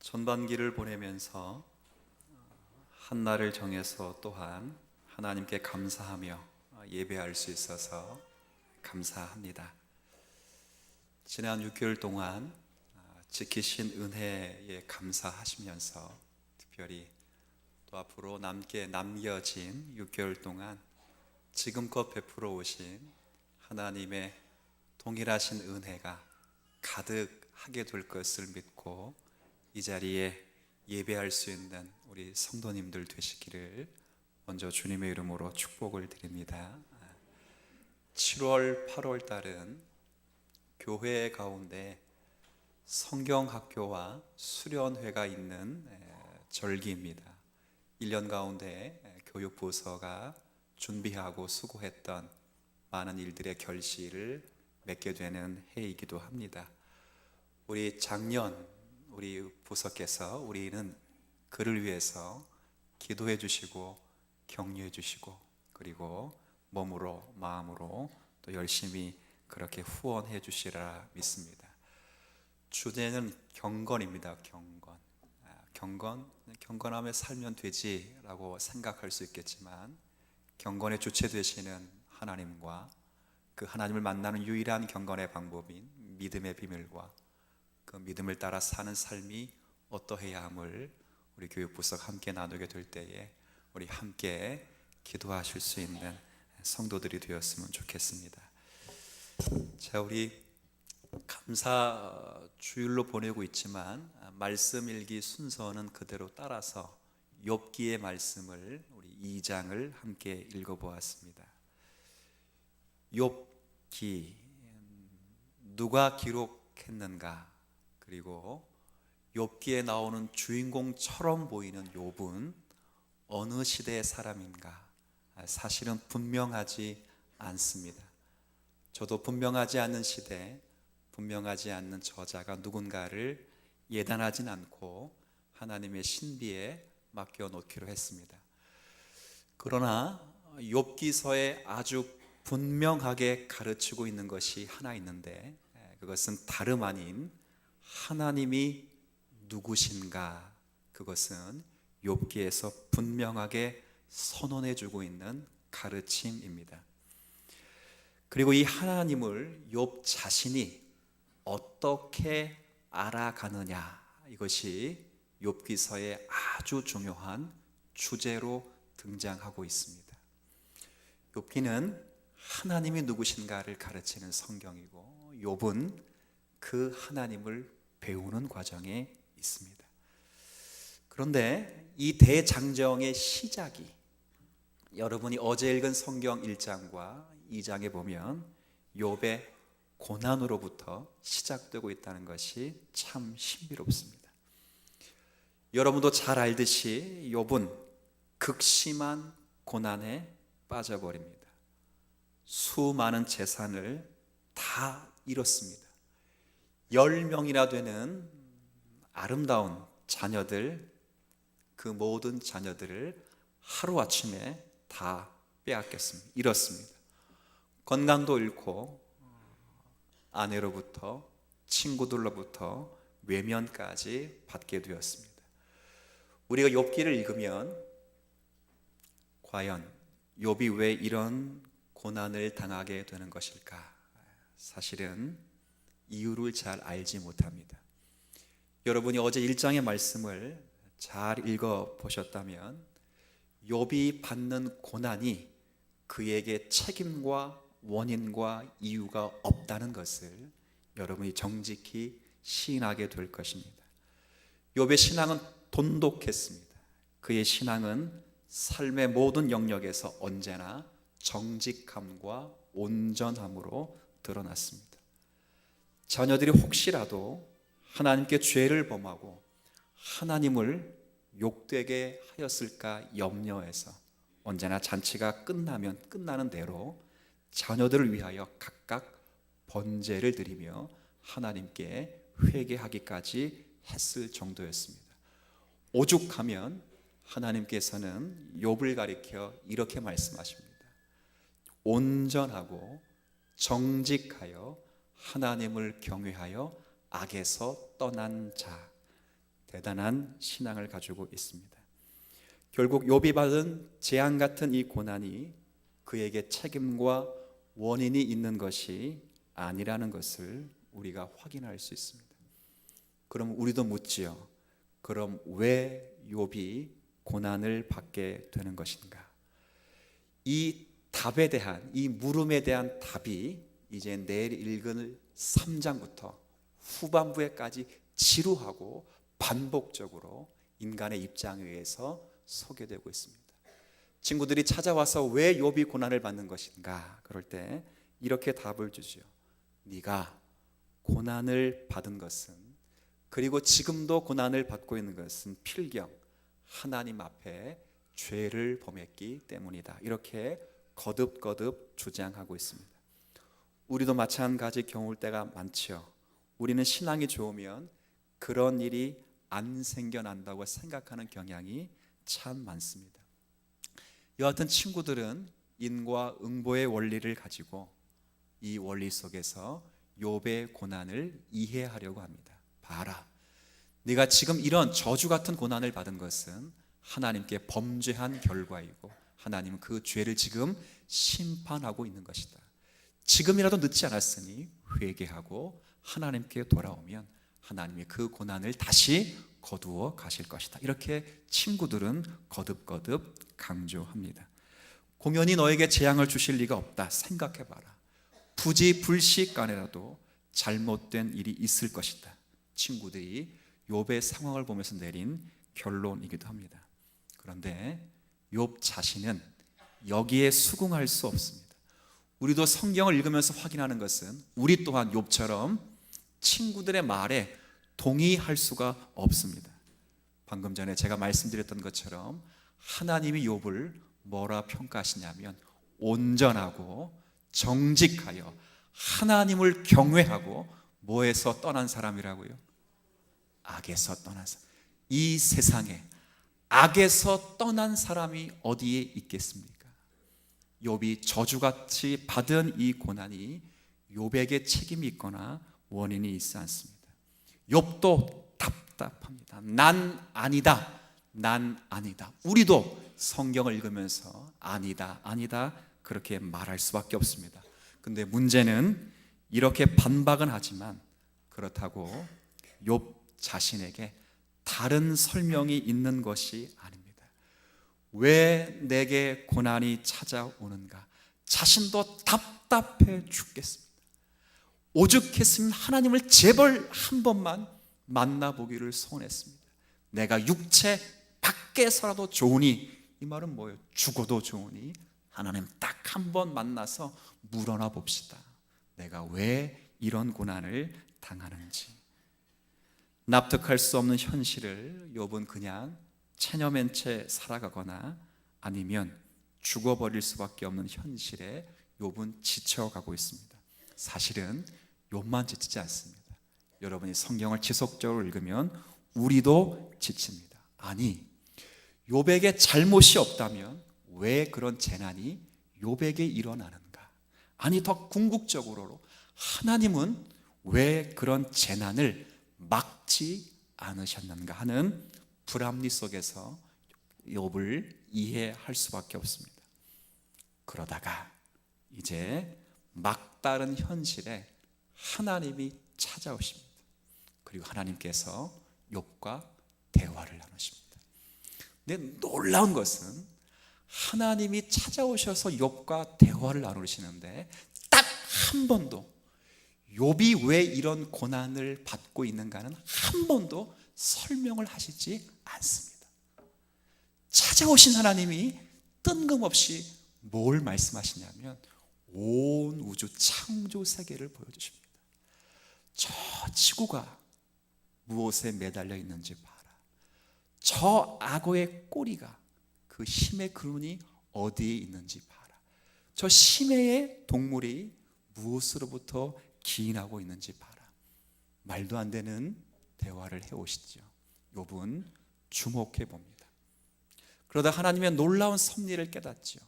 전반기를 보내면서 한날을 정해서 또한 하나님께 감사하며 예배할 수 있어서 감사합니다. 지난 6개월 동안 지키신 은혜에 감사하시면서 특별히 또 앞으로 남겨진 6개월 동안 지금껏 베풀어 오신 하나님의 동일하신 은혜가 가득하게 될 것을 믿고 이 자리에 예배할 수 있는 우리 성도님들 되시기를 먼저 주님의 이름으로 축복을 드립니다. 7월, 8월 달은 교회 가운데 성경학교와 수련회가 있는 절기입니다. 1년 가운데 교육부서가 준비하고 수고했던 많은 일들의 결실을 맺게 되는 해이기도 합니다. 우리 작년 우리 부서께서 우리는 그를 위해서 기도해 주시고 격려해 주시고 그리고 몸으로 마음으로 또 열심히 그렇게 후원해 주시라 믿습니다. 주제는 경건입니다. 경건하며 살면 되지라고 생각할 수 있겠지만 경건의 주체 되시는 하나님과 그 하나님을 만나는 유일한 경건의 방법인 믿음의 비밀과 그 믿음을 따라 사는 삶이 어떠해야 함을 우리 교육부서가 함께 나누게 될 때에 우리 함께 기도하실 수 있는 성도들이 되었으면 좋겠습니다. 자, 우리 감사 주일로 보내고 있지만 말씀 일기 순서는 그대로 따라서 욥기의 말씀을 우리 2장을 함께 읽어보았습니다. 욥기 누가 기록했는가? 그리고 욥기에 나오는 주인공처럼 보이는 욥은 어느 시대의 사람인가? 사실은 분명하지 않습니다. 저도 분명하지 않는 시대, 분명하지 않는 저자가 누군가를 예단하진 않고 하나님의 신비에 맡겨놓기로 했습니다. 그러나 욥기서에 아주 분명하게 가르치고 있는 것이 하나 있는데 그것은 다름 아닌 하나님이 누구신가? 그것은 욥기에서 분명하게 선언해주고 있는 가르침입니다. 그리고 이 하나님을 욥 자신이 어떻게 알아가느냐, 이것이 욥기서의 아주 중요한 주제로 등장하고 있습니다. 욥기는 하나님이 누구신가를 가르치는 성경이고 욥은 그 하나님을 배우는 과정에 있습니다. 그런데 이 대장정의 시작이 여러분이 어제 읽은 성경 1장과 2장에 보면 욥의 고난으로부터 시작되고 있다는 것이 참 신비롭습니다. 여러분도 잘 알듯이 욥은 극심한 고난에 빠져버립니다. 수많은 재산을 다 잃었습니다. 10명이나 되는 아름다운 자녀들, 그 모든 자녀들을 하루아침에 다 빼앗겼습니다. 잃었습니다. 건강도 잃고 아내로부터 친구들로부터 외면까지 받게 되었습니다. 우리가 욥기를 읽으면 과연 욥이 왜 이런 고난을 당하게 되는 것일까? 사실은 이유를 잘 알지 못합니다. 여러분이 어제 1장의 말씀을 잘 읽어보셨다면 욥이 받는 고난이 그에게 책임과 원인과 이유가 없다는 것을 여러분이 정직히 시인하게 될 것입니다. 욥의 신앙은 돈독했습니다. 그의 신앙은 삶의 모든 영역에서 언제나 정직함과 온전함으로 드러났습니다. 자녀들이 혹시라도 하나님께 죄를 범하고 하나님을 욕되게 하였을까 염려해서 언제나 잔치가 끝나면 끝나는 대로 자녀들을 위하여 각각 번제를 드리며 하나님께 회개하기까지 했을 정도였습니다. 오죽하면 하나님께서는 욥을 가리켜 이렇게 말씀하십니다. 온전하고 정직하여 하나님을 경외하여 악에서 떠난 자, 대단한 신앙을 가지고 있습니다. 결국 욥이 받은 재앙 같은 이 고난이 그에게 책임과 원인이 있는 것이 아니라는 것을 우리가 확인할 수 있습니다. 그럼 우리도 묻지요. 그럼 왜 욥이 고난을 받게 되는 것인가? 이 답에 대한, 이 물음에 대한 답이 이제 내일 읽을 3장부터 후반부에까지 지루하고 반복적으로 인간의 입장에 의해서 소개되고 있습니다. 친구들이 찾아와서 왜 욥이 고난을 받는 것인가? 그럴 때 이렇게 답을 주죠. 네가 고난을 받은 것은, 그리고 지금도 고난을 받고 있는 것은 필경 하나님 앞에 죄를 범했기 때문이다. 이렇게 거듭거듭 주장하고 있습니다. 우리도 마찬가지 경우일 때가 많죠. 우리는 신앙이 좋으면 그런 일이 안 생겨난다고 생각하는 경향이 참 많습니다. 여하튼 친구들은 인과 응보의 원리를 가지고 이 원리 속에서 욥의 고난을 이해하려고 합니다. 봐라, 네가 지금 이런 저주 같은 고난을 받은 것은 하나님께 범죄한 결과이고 하나님은 그 죄를 지금 심판하고 있는 것이다. 지금이라도 늦지 않았으니 회개하고 하나님께 돌아오면 하나님이 그 고난을 다시 거두어 가실 것이다. 이렇게 친구들은 거듭거듭 강조합니다. 공연히 너에게 재앙을 주실 리가 없다. 생각해봐라. 부지불식간에라도 잘못된 일이 있을 것이다. 친구들이 욥의 상황을 보면서 내린 결론이기도 합니다. 그런데 욥 자신은 여기에 수긍할 수 없습니다. 우리도 성경을 읽으면서 확인하는 것은 우리 또한 욥처럼 친구들의 말에 동의할 수가 없습니다. 방금 전에 제가 말씀드렸던 것처럼 하나님이 욥을 뭐라 평가하시냐면 온전하고 정직하여 하나님을 경외하고 뭐에서 떠난 사람이라고요? 악에서 떠난 사람. 이 세상에 악에서 떠난 사람이 어디에 있겠습니까? 욥이 저주같이 받은 이 고난이 욥에게 책임이 있거나 원인이 있지 않습니다. 욥도 답답합니다. 난 아니다. 난 아니다. 우리도 성경을 읽으면서 아니다, 아니다 그렇게 말할 수밖에 없습니다. 근데 문제는 이렇게 반박은 하지만 그렇다고 욥 자신에게 다른 설명이 있는 것이 아닙니다. 왜 내게 고난이 찾아오는가? 자신도 답답해 죽겠습니다. 오죽했으면 하나님을 제발 한 번만 만나보기를 소원했습니다. 내가 육체 밖에서라도 좋으니, 이 말은 뭐예요? 죽어도 좋으니 하나님 딱 한 번 만나서 물어나 봅시다. 내가 왜 이런 고난을 당하는지. 납득할 수 없는 현실을 욥은 그냥 체념한 채 살아가거나 아니면 죽어버릴 수밖에 없는 현실에 욥은 지쳐가고 있습니다. 사실은 욥만 지치지 않습니다. 여러분이 성경을 지속적으로 읽으면 우리도 지칩니다. 아니, 욥에게 잘못이 없다면 왜 그런 재난이 욥에게 일어나는가? 아니, 더 궁극적으로 하나님은 왜 그런 재난을 막지 않으셨는가 하는 불합리 속에서 욥을 이해할 수밖에 없습니다. 그러다가 이제 막다른 현실에 하나님이 찾아오십니다. 그리고 하나님께서 욥과 대화를 나누십니다. 근데 놀라운 것은 하나님이 찾아오셔서 욥과 대화를 나누시는데 딱 한 번도 욥이 왜 이런 고난을 받고 있는가는 한 번도 설명을 하시지 않습니다. 찾아오신 하나님이 뜬금없이 뭘 말씀하시냐면 온 우주 창조 세계를 보여주십니다. 저 지구가 무엇에 매달려 있는지 봐라. 저 악어의 꼬리가, 그 심해 그루니 어디에 있는지 봐라. 저 심해의 동물이 무엇으로부터 기인하고 있는지 봐라. 말도 안 되는 대화를 해오시죠. 욥은 주목해 봅니다. 그러다 하나님의 놀라운 섭리를 깨닫죠.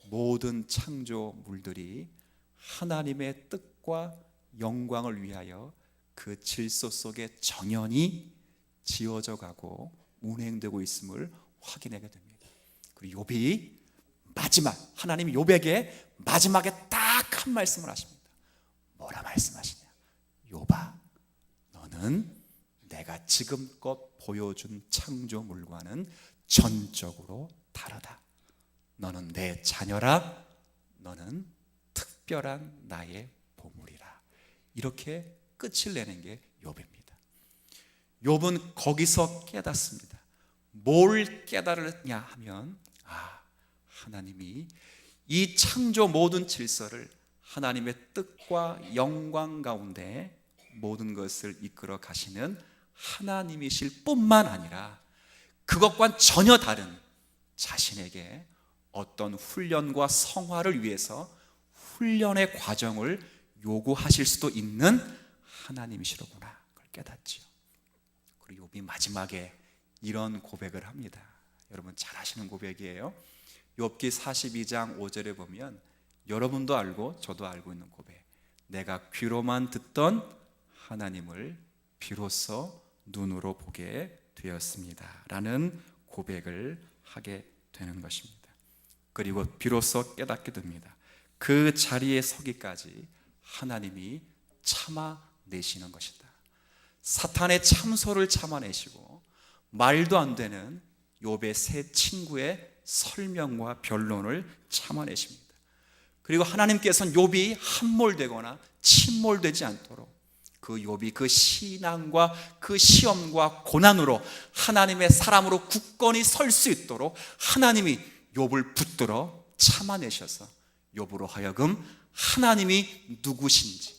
모든 창조물들이 하나님의 뜻과 영광을 위하여 그 질서 속에 정연히 지어져 가고 운행되고 있음을 확인하게 됩니다. 그리고 욥이 마지막, 하나님이 욥에게 마지막에 딱 한 말씀을 하십니다. 뭐라 말씀하시냐? 욥아, 너는 내가 지금껏 보여준 창조물과는 전적으로 다르다. 너는 내 자녀라. 너는 특별한 나의 보물이라. 이렇게 끝을 내는 게 욥입니다. 욥은 거기서 깨닫습니다. 뭘 깨달았냐 하면, 하나님이 이 창조 모든 질서를 하나님의 뜻과 영광 가운데 모든 것을 이끌어 가시는 하나님이실 뿐만 아니라 그것과는 전혀 다른 자신에게 어떤 훈련과 성화를 위해서 훈련의 과정을 요구하실 수도 있는 하나님이시로구나. 그걸 깨닫지요. 그리고 욥이 마지막에 이런 고백을 합니다. 여러분 잘 아시는 고백이에요. 욥기 42장 5절에 보면 여러분도 알고 저도 알고 있는 고백. 내가 귀로만 듣던 하나님을 비로소 눈으로 보게 되었습니다 라는 고백을 하게 되는 것입니다. 그리고 비로소 깨닫게 됩니다. 그 자리에 서기까지 하나님이 참아내시는 것이다. 사탄의 참소를 참아내시고 말도 안 되는 욥의 세 친구의 설명과 변론을 참아내십니다. 그리고 하나님께서는 욥이 함몰되거나 침몰되지 않도록 그 욥이 그 신앙과 그 시험과 고난으로 하나님의 사람으로 굳건히 설 수 있도록 하나님이 욥을 붙들어 참아내셔서 욥으로 하여금 하나님이 누구신지,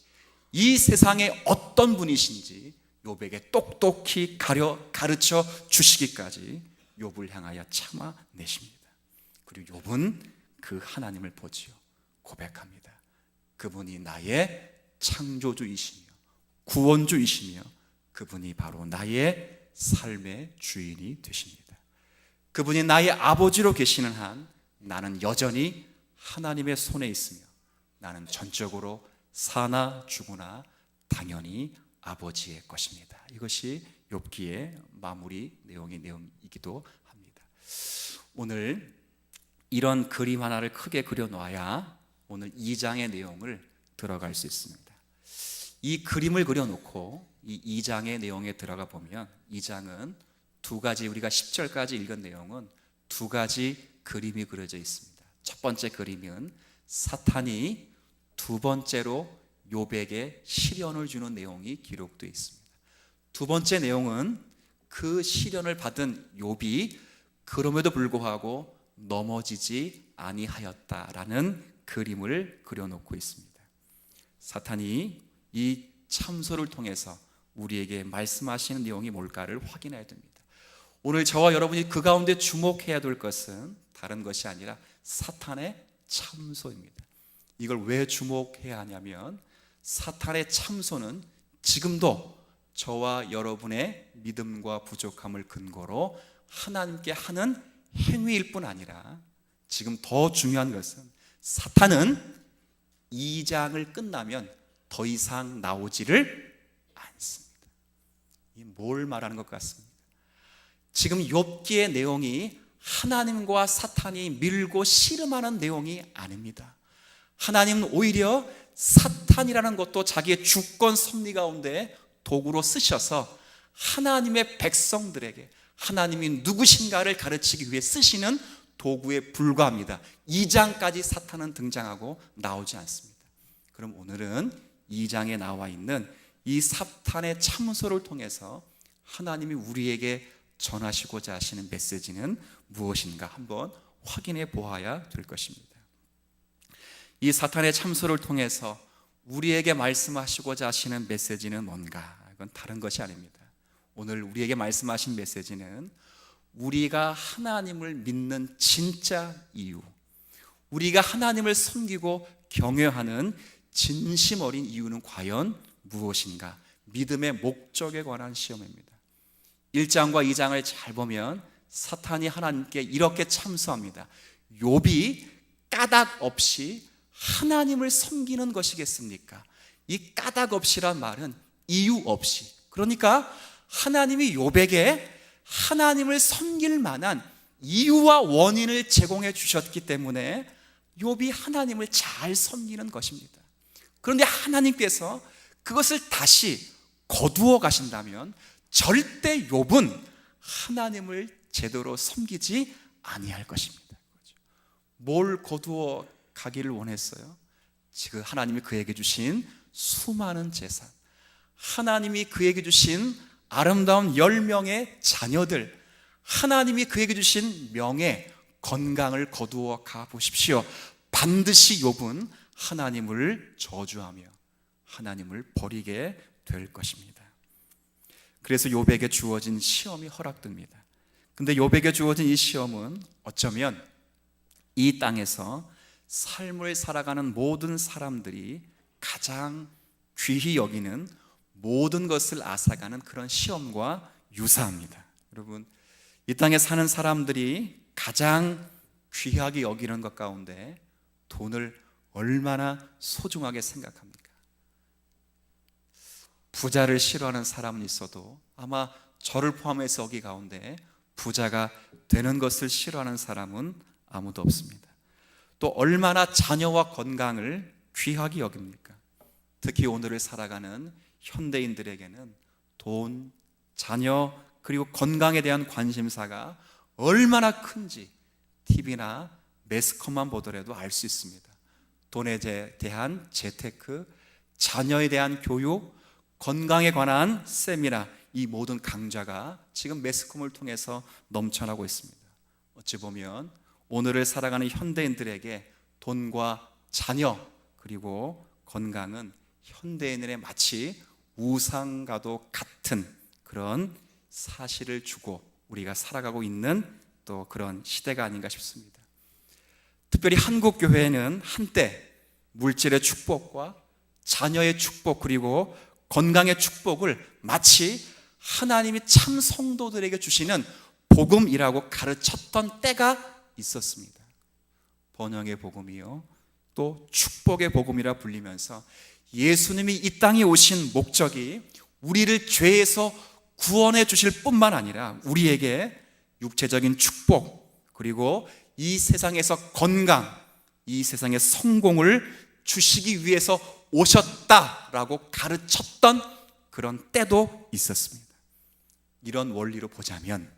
이 세상에 어떤 분이신지 욥에게 똑똑히 가르쳐 주시기까지 욥을 향하여 참아내십니다. 그리고 욥은 그 하나님을 보지요. 고백합니다. 그분이 나의 창조주이시며 구원주이시며 그분이 바로 나의 삶의 주인이 되십니다. 그분이 나의 아버지로 계시는 한 나는 여전히 하나님의 손에 있으며 나는 전적으로 사나 죽으나 당연히 아버지의 것입니다. 이것이 욥기의 마무리 내용이기도 합니다. 오늘 이런 그림 하나를 크게 그려놓아야 오늘 2장의 내용을 들어갈 수 있습니다. 이 그림을 그려놓고 이 2장의 내용에 들어가 보면 2장은 두 가지, 우리가 10절까지 읽은 내용은 두 가지 그림이 그려져 있습니다. 첫 번째 그림은 사탄이 두 번째로 욥에게 시련을 주는 내용이 기록되어 있습니다. 두 번째 내용은 그 시련을 받은 욥이 그럼에도 불구하고 넘어지지 아니하였다라는 그림을 그려놓고 있습니다. 사탄이 이 참소를 통해서 우리에게 말씀하시는 내용이 뭘까를 확인해야 됩니다. 오늘 저와 여러분이 그 가운데 주목해야 될 것은 다른 것이 아니라 사탄의 참소입니다. 이걸 왜 주목해야 하냐면 사탄의 참소는 지금도 저와 여러분의 믿음과 부족함을 근거로 하나님께 하는 행위일 뿐 아니라 지금 더 중요한 것은 사탄은 2장을 끝나면 더 이상 나오지를 않습니다. 이 뭘 말하는 것 같습니다. 지금 욥기의 내용이 하나님과 사탄이 밀고 씨름하는 내용이 아닙니다. 하나님은 오히려 사탄이라는 것도 자기의 주권 섭리 가운데 도구로 쓰셔서 하나님의 백성들에게 하나님이 누구신가를 가르치기 위해 쓰시는 도구에 불과합니다. 2장까지 사탄은 등장하고 나오지 않습니다. 그럼 오늘은 2장에 나와 있는 이 사탄의 참소를 통해서 하나님이 우리에게 전하시고자 하시는 메시지는 무엇인가 한번 확인해 보아야 될 것입니다. 이 사탄의 참소를 통해서 우리에게 말씀하시고자 하시는 메시지는 뭔가? 이건 다른 것이 아닙니다. 오늘 우리에게 말씀하신 메시지는 우리가 하나님을 믿는 진짜 이유, 우리가 하나님을 섬기고 경외하는 진심 어린 이유는 과연 무엇인가? 믿음의 목적에 관한 시험입니다. 1장과 2장을 잘 보면 사탄이 하나님께 이렇게 참소합니다. 욥이 까닭 없이 하나님을 섬기는 것이겠습니까? 이 까닭 없이란 말은 이유 없이, 그러니까 하나님이 욥에게 하나님을 섬길 만한 이유와 원인을 제공해 주셨기 때문에 욥이 하나님을 잘 섬기는 것입니다. 그런데 하나님께서 그것을 다시 거두어 가신다면 절대 욥은 하나님을 제대로 섬기지 아니할 것입니다. 뭘 거두어 가기를 원했어요? 지금 하나님이 그에게 주신 수많은 재산, 하나님이 그에게 주신 아름다운 10명의 자녀들, 하나님이 그에게 주신 명예, 건강을 거두어 가 보십시오. 반드시 욥은 하나님을 저주하며 하나님을 버리게 될 것입니다. 그래서 욥에게 주어진 시험이 허락됩니다. 근데 욥에게 주어진 이 시험은 어쩌면 이 땅에서 삶을 살아가는 모든 사람들이 가장 귀히 여기는 모든 것을 앗아가는 그런 시험과 유사합니다. 여러분, 이 땅에 사는 사람들이 가장 귀하게 여기는 것 가운데 돈을 얼마나 소중하게 생각합니까? 부자를 싫어하는 사람은 있어도 아마 저를 포함해서 여기 가운데 부자가 되는 것을 싫어하는 사람은 아무도 없습니다. 또 얼마나 자녀와 건강을 귀하게 여깁니까? 특히 오늘을 살아가는 현대인들에게는 돈, 자녀, 그리고 건강에 대한 관심사가 얼마나 큰지 TV나 매스컴만 보더라도 알 수 있습니다. 돈에 대한 재테크, 자녀에 대한 교육, 건강에 관한 세미나, 이 모든 강좌가 지금 매스컴을 통해서 넘쳐나고 있습니다. 어찌 보면 오늘을 살아가는 현대인들에게 돈과 자녀 그리고 건강은 현대인의 마치 우상과도 같은 그런 사실을 주고 우리가 살아가고 있는 또 그런 시대가 아닌가 싶습니다. 특별히 한국 교회는 한때 물질의 축복과 자녀의 축복 그리고 건강의 축복을 마치 하나님이 참 성도들에게 주시는 복음이라고 가르쳤던 때가 있었습니다. 번영의 복음이요, 또 축복의 복음이라 불리면서 예수님이 이 땅에 오신 목적이 우리를 죄에서 구원해 주실 뿐만 아니라 우리에게 육체적인 축복 그리고 이 세상에서 건강, 이 세상의 성공을 주시기 위해서 오셨다라고 가르쳤던 그런 때도 있었습니다. 이런 원리로 보자면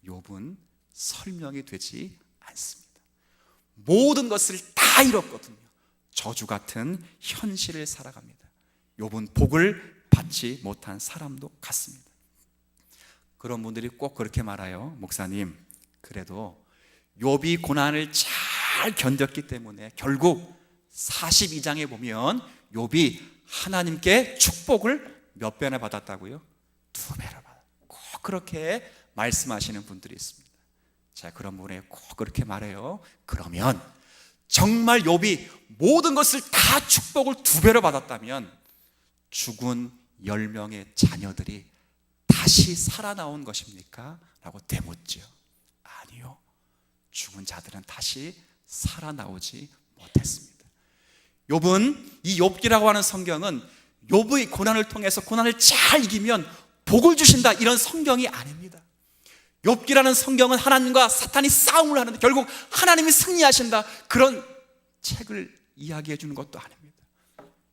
욥은 설명이 되지 않습니다. 모든 것을 다 잃었거든요. 저주 같은 현실을 살아갑니다. 욥은 복을 받지 못한 사람도 같습니다. 그런 분들이 꼭 그렇게 말해요. 목사님, 그래도 욥이 고난을 잘 견뎠기 때문에 결국 42장에 보면 욥이 하나님께 축복을 몇 배나 받았다고요? 2배나 받았다. 꼭 그렇게 말씀하시는 분들이 있습니다. 자, 그런 분에 꼭 그렇게 말해요. 그러면 정말 욥이 모든 것을 다 축복을 2배로 받았다면 죽은 10명의 자녀들이 다시 살아나온 것입니까? 라고 되묻죠. 아니요, 죽은 자들은 다시 살아나오지 못했습니다. 욥은, 이 욥기라고 하는 성경은 욥의 고난을 통해서 고난을 잘 이기면 복을 주신다, 이런 성경이 아닙니다. 욥기라는 성경은 하나님과 사탄이 싸움을 하는데 결국 하나님이 승리하신다, 그런 책을 이야기해 주는 것도 아닙니다.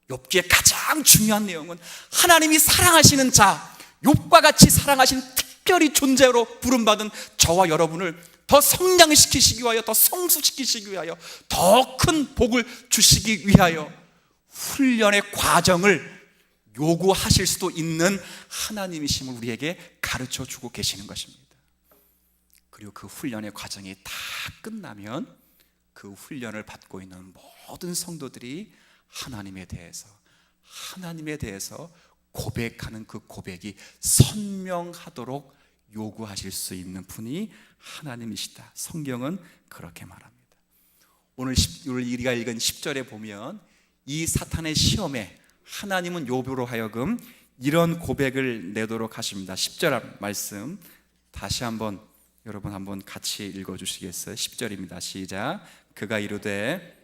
욥기의 가장 중요한 내용은 하나님이 사랑하시는 자, 욥과 같이 사랑하신 특별히 존재로 부름받은 저와 여러분을 더 성장시키시기 위하여, 더 성숙시키시기 위하여, 더 큰 복을 주시기 위하여 훈련의 과정을 요구하실 수도 있는 하나님이심을 우리에게 가르쳐 주고 계시는 것입니다. 그리고 그 훈련의 과정이 다 끝나면 그 훈련을 받고 있는 모든 성도들이 하나님에 대해서 고백하는 그 고백이 선명하도록 요구하실 수 있는 분이 하나님이시다. 성경은 그렇게 말합니다. 오늘 우리가 읽은 10절에 보면 이 사탄의 시험에 하나님은 욥으로 하여금 이런 고백을 내도록 하십니다. 10절 말씀 다시 한번 여러분 한번 같이 읽어주시겠어요? 10절입니다. 시작. 그가 이르되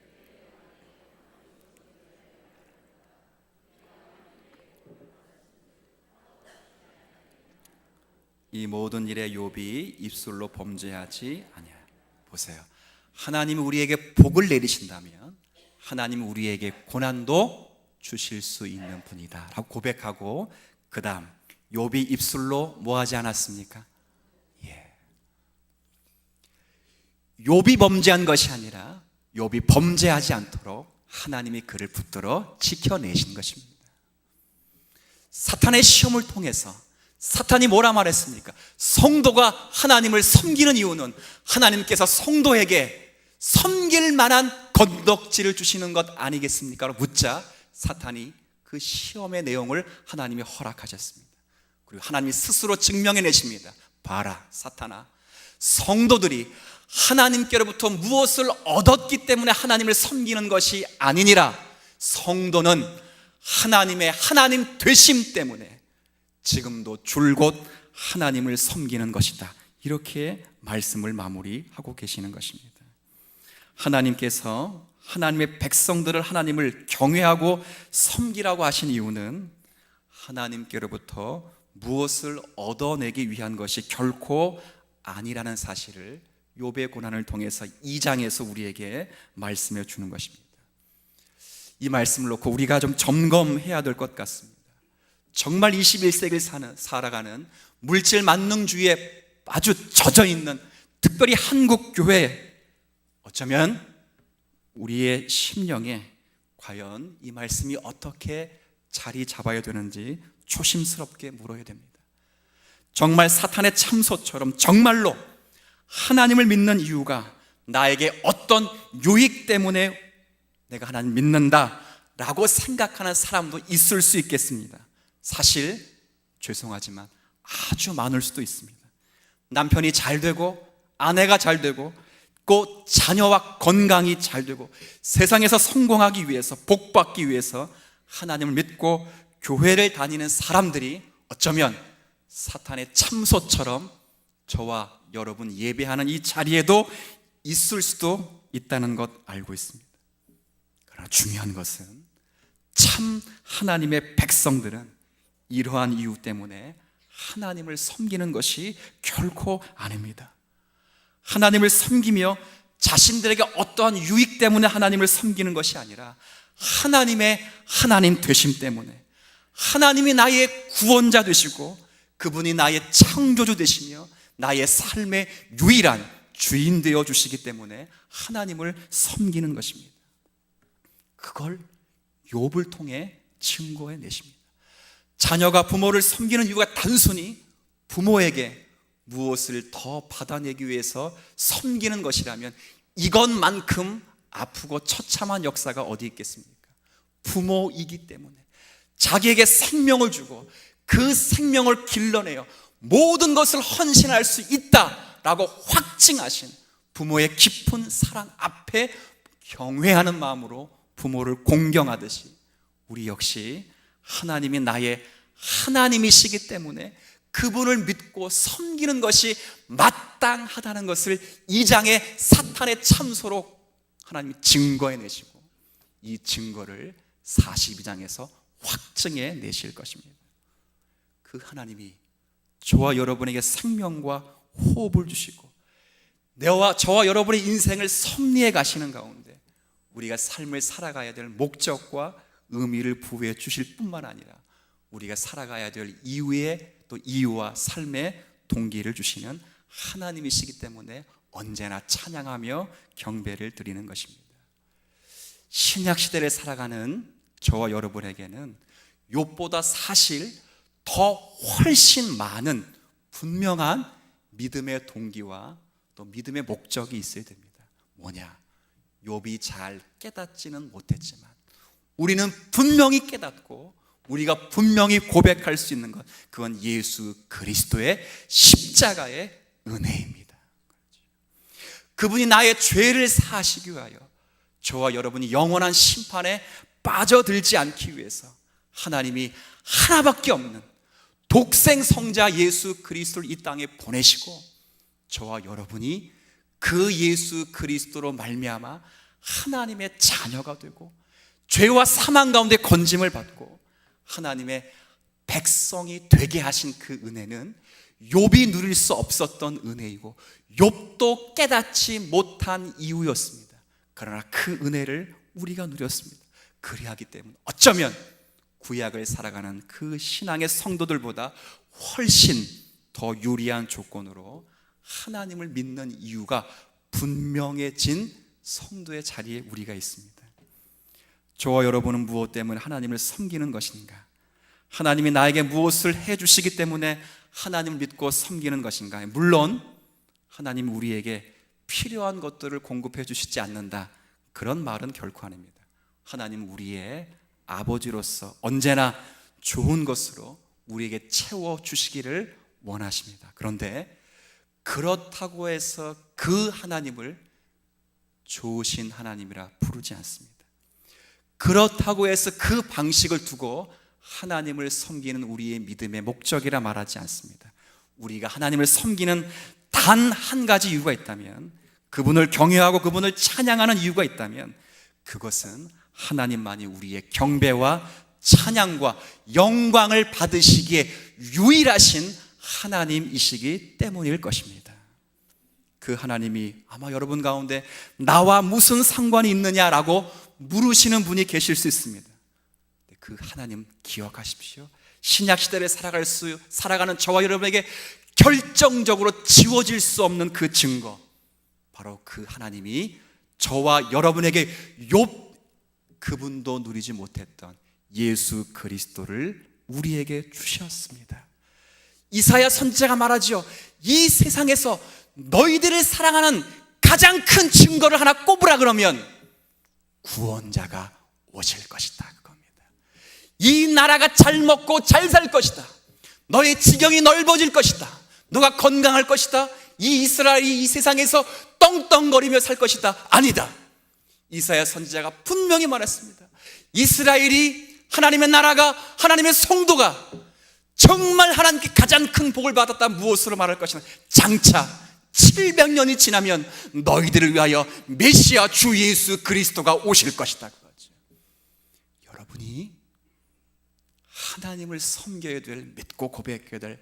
이 모든 일에 욥이 입술로 범죄하지 아니하여. 보세요. 하나님이 우리에게 복을 내리신다면 하나님은 우리에게 고난도 주실 수 있는 분이다 라고 고백하고, 그 다음 욥이 입술로 뭐 하지 않았습니까? 욥이 범죄한 것이 아니라 욥이 범죄하지 않도록 하나님이 그를 붙들어 지켜내신 것입니다. 사탄의 시험을 통해서 사탄이 뭐라 말했습니까? 성도가 하나님을 섬기는 이유는 하나님께서 성도에게 섬길 만한 건덕지를 주시는 것 아니겠습니까? 라고 묻자 사탄이 그 시험의 내용을 하나님이 허락하셨습니다. 그리고 하나님이 스스로 증명해내십니다. 봐라 사탄아, 성도들이 하나님께로부터 무엇을 얻었기 때문에 하나님을 섬기는 것이 아니니라. 성도는 하나님의 하나님 되심 때문에 지금도 줄곧 하나님을 섬기는 것이다. 이렇게 말씀을 마무리하고 계시는 것입니다. 하나님께서 하나님의 백성들을 하나님을 경외하고 섬기라고 하신 이유는 하나님께로부터 무엇을 얻어내기 위한 것이 결코 아니라는 사실을 욥의 고난을 통해서 2장에서 우리에게 말씀해 주는 것입니다. 이 말씀을 놓고 우리가 좀 점검해야 될 것 같습니다. 정말 21세기를 살아가는 물질 만능주의에 아주 젖어 있는 특별히 한국 교회, 어쩌면 우리의 심령에 과연 이 말씀이 어떻게 자리 잡아야 되는지 조심스럽게 물어야 됩니다. 정말 사탄의 참소처럼 정말로 하나님을 믿는 이유가 나에게 어떤 유익 때문에 내가 하나님 믿는다 라고 생각하는 사람도 있을 수 있겠습니다. 사실 죄송하지만 아주 많을 수도 있습니다. 남편이 잘 되고 아내가 잘 되고 또 자녀와 건강이 잘 되고 세상에서 성공하기 위해서, 복받기 위해서 하나님을 믿고 교회를 다니는 사람들이 어쩌면 사탄의 참소처럼 저와 여러분 예배하는 이 자리에도 있을 수도 있다는 것 알고 있습니다. 그러나 중요한 것은 참 하나님의 백성들은 이러한 이유 때문에 하나님을 섬기는 것이 결코 아닙니다. 하나님을 섬기며 자신들에게 어떠한 유익 때문에 하나님을 섬기는 것이 아니라 하나님의 하나님 되심 때문에, 하나님이 나의 구원자 되시고 그분이 나의 창조주 되시며 나의 삶의 유일한 주인 되어 주시기 때문에 하나님을 섬기는 것입니다. 그걸 욥을 통해 증거해 내십니다. 자녀가 부모를 섬기는 이유가 단순히 부모에게 무엇을 더 받아내기 위해서 섬기는 것이라면 이것만큼 아프고 처참한 역사가 어디 있겠습니까? 부모이기 때문에 자기에게 생명을 주고 그 생명을 길러내어 모든 것을 헌신할 수 있다라고 확증하신 부모의 깊은 사랑 앞에 경외하는 마음으로 부모를 공경하듯이 우리 역시 하나님이 나의 하나님이시기 때문에 그분을 믿고 섬기는 것이 마땅하다는 것을 2장의 사탄의 참소로 하나님이 증거해 내시고 이 증거를 42장에서 확증해 내실 것입니다. 그 하나님이 저와 여러분에게 생명과 호흡을 주시고 저와 여러분의 인생을 섭리해 가시는 가운데 우리가 삶을 살아가야 될 목적과 의미를 부여해 주실 뿐만 아니라 우리가 살아가야 될 이유의 또 이유와 삶의 동기를 주시는 하나님이시기 때문에 언제나 찬양하며 경배를 드리는 것입니다. 신약 시대를 살아가는 저와 여러분에게는 욥보다 사실 더 훨씬 많은 분명한 믿음의 동기와 또 믿음의 목적이 있어야 됩니다. 뭐냐? 욥이 잘 깨닫지는 못했지만 우리는 분명히 깨닫고 우리가 분명히 고백할 수 있는 것, 그건 예수 그리스도의 십자가의 은혜입니다. 그분이 나의 죄를 사하시기 위하여 저와 여러분이 영원한 심판에 빠져들지 않기 위해서 하나님이 하나밖에 없는 독생 성자 예수 그리스도를 이 땅에 보내시고 저와 여러분이 그 예수 그리스도로 말미암아 하나님의 자녀가 되고 죄와 사망 가운데 건짐을 받고 하나님의 백성이 되게 하신 그 은혜는 욥이 누릴 수 없었던 은혜이고 욥도 깨닫지 못한 이유였습니다. 그러나 그 은혜를 우리가 누렸습니다. 그리하기 때문에 어쩌면 구약을 살아가는 그 신앙의 성도들보다 훨씬 더 유리한 조건으로 하나님을 믿는 이유가 분명해진 성도의 자리에 우리가 있습니다. 저와 여러분은 무엇 때문에 하나님을 섬기는 것인가? 하나님이 나에게 무엇을 해주시기 때문에 하나님을 믿고 섬기는 것인가? 물론 하나님이 우리에게 필요한 것들을 공급해 주시지 않는다, 그런 말은 결코 아닙니다. 하나님은 우리의 아버지로서 언제나 좋은 것으로 우리에게 채워주시기를 원하십니다. 그런데 그렇다고 해서 그 하나님을 좋으신 하나님이라 부르지 않습니다. 그렇다고 해서 그 방식을 두고 하나님을 섬기는 우리의 믿음의 목적이라 말하지 않습니다. 우리가 하나님을 섬기는 단 한 가지 이유가 있다면, 그분을 경외하고 그분을 찬양하는 이유가 있다면, 그것은 하나님만이 우리의 경배와 찬양과 영광을 받으시기에 유일하신 하나님이시기 때문일 것입니다. 그 하나님이 아마 여러분 가운데 나와 무슨 상관이 있느냐라고 물으시는 분이 계실 수 있습니다. 그 하나님 기억하십시오. 신약시대를 살아가는 저와 여러분에게 결정적으로 지워질 수 없는 그 증거, 바로 그 하나님이 저와 여러분에게 그분도 누리지 못했던 예수 그리스도를 우리에게 주셨습니다. 이사야 선지자가 말하죠. 이 세상에서 너희들을 사랑하는 가장 큰 증거를 하나 꼽으라 그러면 구원자가 오실 것이다, 그겁니다. 이 나라가 잘 먹고 잘 살 것이다, 너의 지경이 넓어질 것이다, 너가 건강할 것이다, 이 이스라엘이 이 세상에서 떵떵거리며 살 것이다. 아니다. 이사야 선지자가 분명히 말했습니다. 이스라엘이, 하나님의 나라가, 하나님의 성도가 정말 하나님께 가장 큰 복을 받았다. 무엇으로 말할 것이냐? 장차 700년이 지나면 너희들을 위하여 메시아 주 예수 그리스도가 오실 것이다, 그거죠. 여러분이 하나님을 섬겨야 될, 믿고 고백해야 될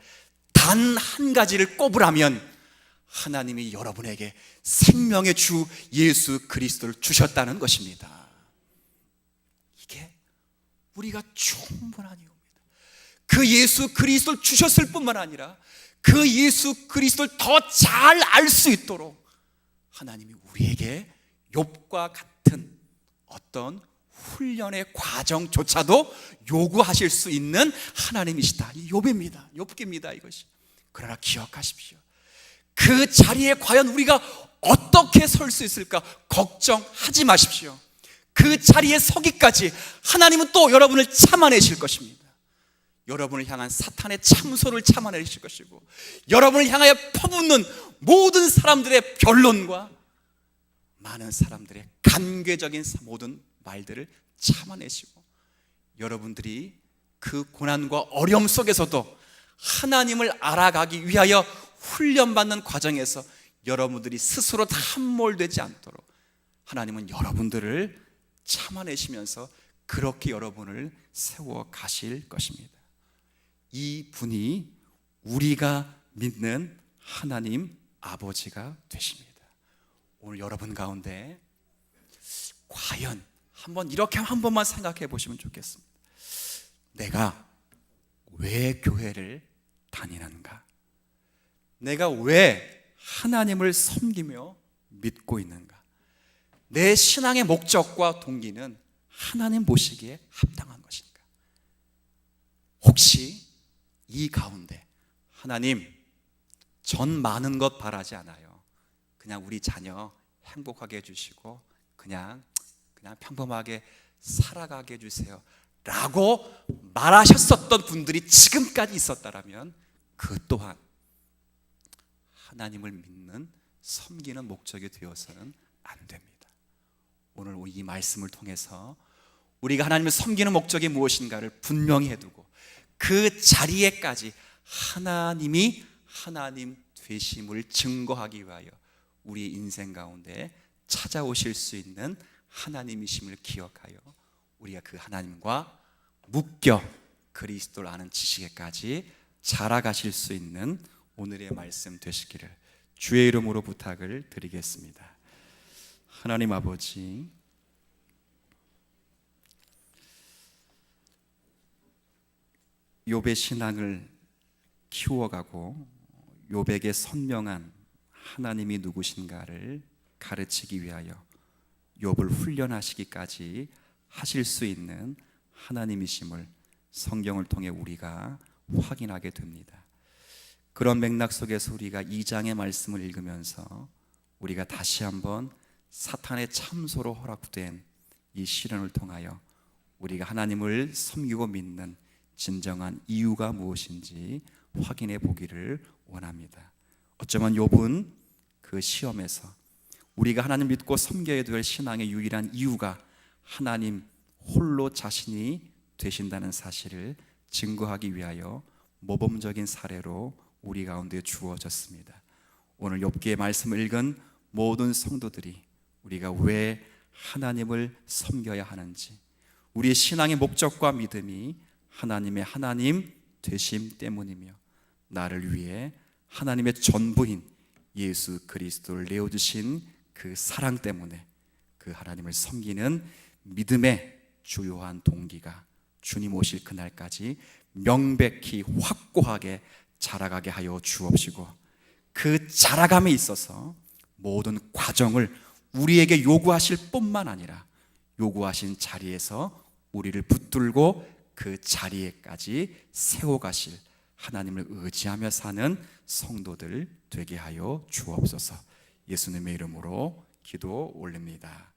단 한 가지를 꼽으라면 하나님이 여러분에게 생명의 주 예수 그리스도를 주셨다는 것입니다. 이게 우리가 충분한 이유입니다. 그 예수 그리스도를 주셨을 뿐만 아니라 그 예수 그리스도를 더 잘 알 수 있도록 하나님이 우리에게 욥과 같은 어떤 훈련의 과정조차도 요구하실 수 있는 하나님이시다. 이 욥입니다. 욥기입니다, 이것이. 그러나 기억하십시오. 그 자리에 과연 우리가 어떻게 설 수 있을까 걱정하지 마십시오. 그 자리에 서기까지 하나님은 또 여러분을 참아내실 것입니다. 여러분을 향한 사탄의 참소를 참아내실 것이고, 여러분을 향하여 퍼붓는 모든 사람들의 변론과 많은 사람들의 간괴적인 모든 말들을 참아내시고, 여러분들이 그 고난과 어려움 속에서도 하나님을 알아가기 위하여 훈련받는 과정에서 여러분들이 스스로 함몰되지 않도록 하나님은 여러분들을 참아내시면서 그렇게 여러분을 세워 가실 것입니다. 이 분이 우리가 믿는 하나님 아버지가 되십니다. 오늘 여러분 가운데 과연 이렇게 한 번만 생각해 보시면 좋겠습니다. 내가 왜 교회를 다니는가? 내가 왜 하나님을 섬기며 믿고 있는가? 내 신앙의 목적과 동기는 하나님 보시기에 합당한 것인가? 혹시 이 가운데 하나님, 전 많은 것 바라지 않아요. 그냥 우리 자녀 행복하게 해주시고 그냥 평범하게 살아가게 해주세요 라고 말하셨었던 분들이 지금까지 있었다라면 그 또한 하나님을 믿는, 섬기는 목적이 되어서는 안 됩니다. 오늘 이 말씀을 통해서 우리가 하나님을 섬기는 목적이 무엇인가를 분명히 해두고 그 자리에까지 하나님이 하나님 되심을 증거하기 위하여 우리 인생 가운데 찾아오실 수 있는 하나님이심을 기억하여 우리가 그 하나님과 묶여 그리스도를 아는 지식에까지 자라가실 수 있는 오늘의 말씀 되시기를 주의 이름으로 부탁을 드리겠습니다. 하나님 아버지, 욥의 신앙을 키워가고 욥에게 선명한 하나님이 누구신가를 가르치기 위하여 욥을 훈련하시기까지 하실 수 있는 하나님이심을 성경을 통해 우리가 확인하게 됩니다. 그런 맥락 속에서 우리가 2장의 말씀을 읽으면서 우리가 다시 한번 사탄의 참소로 허락된 이 시련을 통하여 우리가 하나님을 섬기고 믿는 진정한 이유가 무엇인지 확인해 보기를 원합니다. 어쩌면 욥은 그 시험에서 우리가 하나님 믿고 섬겨야 될 신앙의 유일한 이유가 하나님 홀로 자신이 되신다는 사실을 증거하기 위하여 모범적인 사례로 우리 가운데 주어졌습니다. 오늘 욥기의 말씀을 읽은 모든 성도들이 우리가 왜 하나님을 섬겨야 하는지, 우리의 신앙의 목적과 믿음이 하나님의 하나님 되심 때문이며 나를 위해 하나님의 전부인 예수 그리스도를 내어주신 그 사랑 때문에 그 하나님을 섬기는 믿음의 주요한 동기가 주님 오실 그날까지 명백히 확고하게 자라가게 하여 주옵시고, 그 자라감에 있어서 모든 과정을 우리에게 요구하실 뿐만 아니라 요구하신 자리에서 우리를 붙들고 그 자리에까지 세워가실 하나님을 의지하며 사는 성도들 되게 하여 주옵소서. 예수님의 이름으로 기도 올립니다.